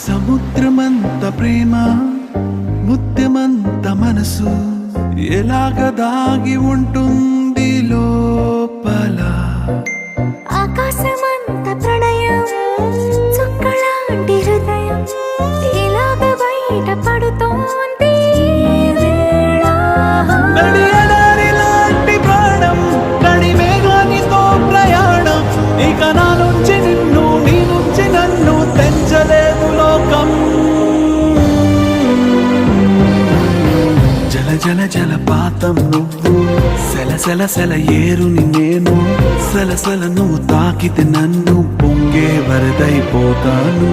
సముద్రమంత ప్రేమ ముత్యమంత మనసు ఎలాగ దాగి ఉంటుంది లోపల. ఆకాశమంత ప్రణయం చుక్కలాంటి హృదయం ఇలాగ బయట పడుతోంది వేళ. నడియడారిలాంటి ప్రాణం నడిమేఘానితో ప్రయాణం ఇక నా నుంచి నిన్ను నీ నుంచి నన్ను తెంచలేదు లోకం. జల జల జలపాతం నువ్వు సెల సెల సెల ఏరుని నేను సలసల నువ్వు తాకితే నన్ను పొంగే వరదైపోతాను.